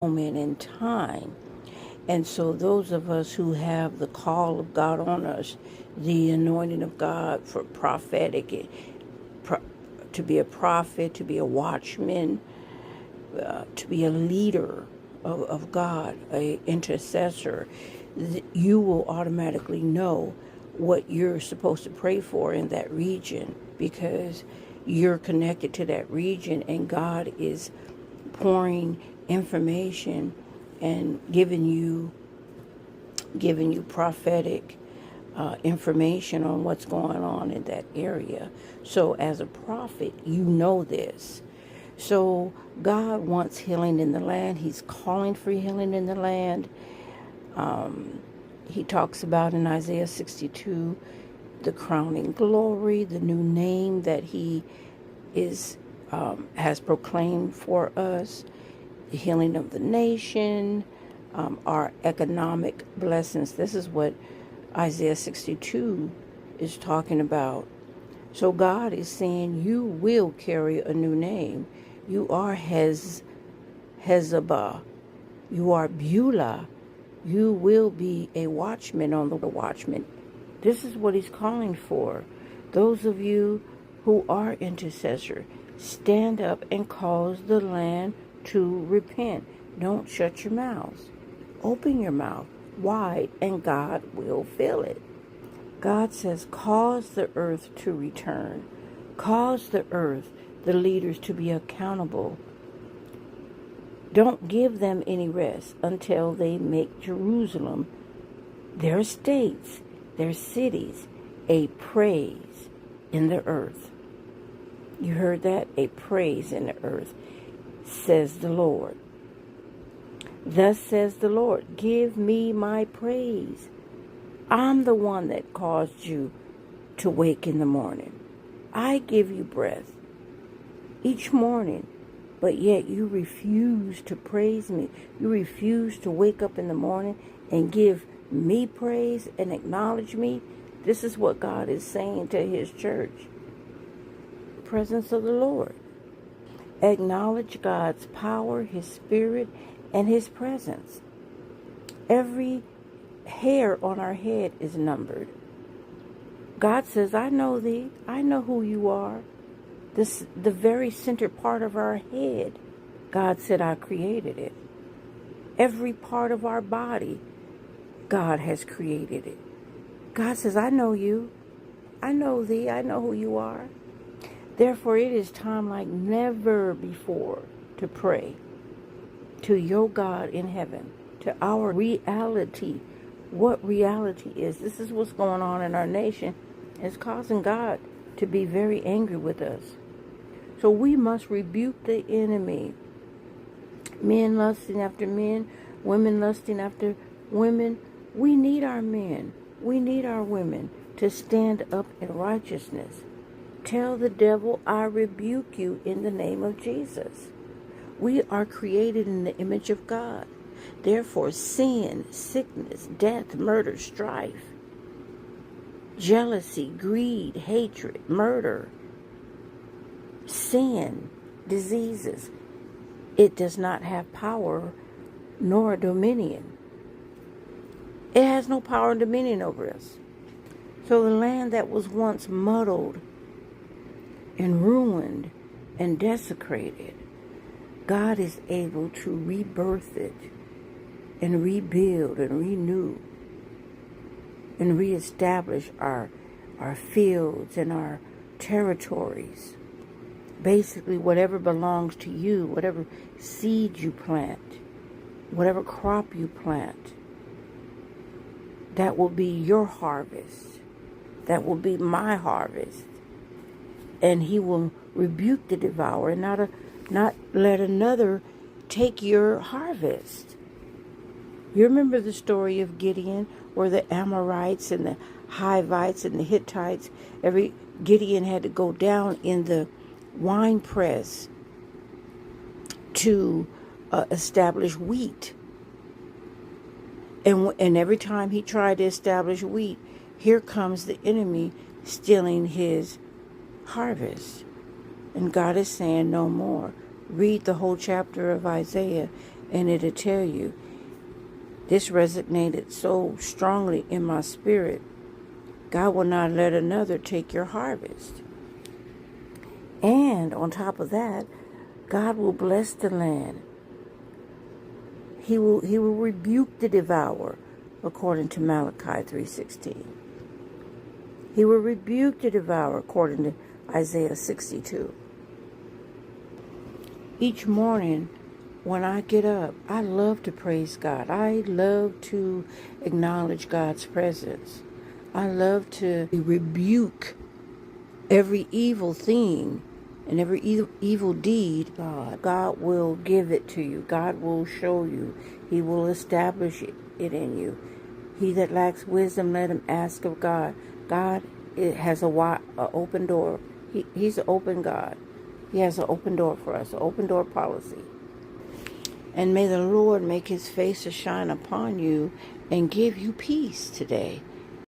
moment in time. And so those of us who have the call of God on us, the anointing of God for prophetic, to be a prophet, to be a watchman, to be a leader of God, a intercessor, you will automatically know what you're supposed to pray for in that region, because you're connected to that region and God is pouring information and giving you prophetic information on what's going on in that area. So as a prophet, you know this. So God wants healing in the land. He's calling for healing in the land. He talks about in Isaiah 62 the crowning glory, the new name that he has proclaimed for us, the healing of the nation, our economic blessings. This is what Isaiah 62 is talking about. So God is saying you will carry a new name. You are Hezabah. You are Beulah. You will be a watchman on the watchman. This is what he's calling for. Those of you who are intercessor, stand up and cause the land to repent. Don't shut your mouths. Open your mouth wide and God will fill it. God says, cause the earth to return. Cause the earth, the leaders, to be accountable. Don't give them any rest until they make Jerusalem, their states, their cities, a praise in the earth. You heard that? A praise in the earth, says the Lord. Thus says the Lord, give me my praise. I'm the one that caused you to wake in the morning. I give you breath each morning, but yet you refuse to praise me. You refuse to wake up in the morning and give me praise and acknowledge me. This is what God is saying to his church. Presence of the Lord. Acknowledge God's power, his spirit, and his presence. Every hair on our head is numbered. God says, I know thee. I know who you are. The very center part of our head, God said, I created it. Every part of our body, God has created it. God says, I know you. I know thee. I know who you are. Therefore, it is time like never before to pray to your God in heaven, to our reality. What reality is. This is what's going on in our nation. It's causing God to be very angry with us. So we must rebuke the enemy. Men lusting after men, women lusting after women. We need our men. We need our women to stand up in righteousness. Tell the devil, I rebuke you in the name of Jesus. We are created in the image of God. Therefore, sin, sickness, death, murder, strife, jealousy, greed, hatred, murder, sin, diseases, it does not have power nor dominion. It has no power and dominion over us. So the land that was once muddled and ruined and desecrated, God is able to rebirth it and rebuild and renew and reestablish our fields and our territories. Basically, whatever belongs to you, whatever seed you plant, whatever crop you plant, that will be your harvest. That will be my harvest. And he will rebuke the devourer and not let another take your harvest. You remember the story of Gideon, where the Amorites and the Hivites and the Hittites, Gideon had to go down in the wine press to establish wheat. And every time he tried to establish wheat, here comes the enemy stealing his harvest. And God is saying no more. Read the whole chapter of Isaiah And it'll tell you, this resonated so strongly in my spirit. God will not let another take your harvest. And on top of that, God will bless the land. He will rebuke the devourer, according to Malachi 3:16. He will rebuke the devourer, according to Isaiah 62. Each morning when I get up, I love to praise God. I love to acknowledge God's presence. I love to rebuke every evil thing and every evil deed. God will give it to you. God will show you. He will establish it in you. He that lacks wisdom, let him ask of God. God has a open door. He's an open God. He has an open door for us, an open door policy. And may the Lord make his face to shine upon you and give you peace today.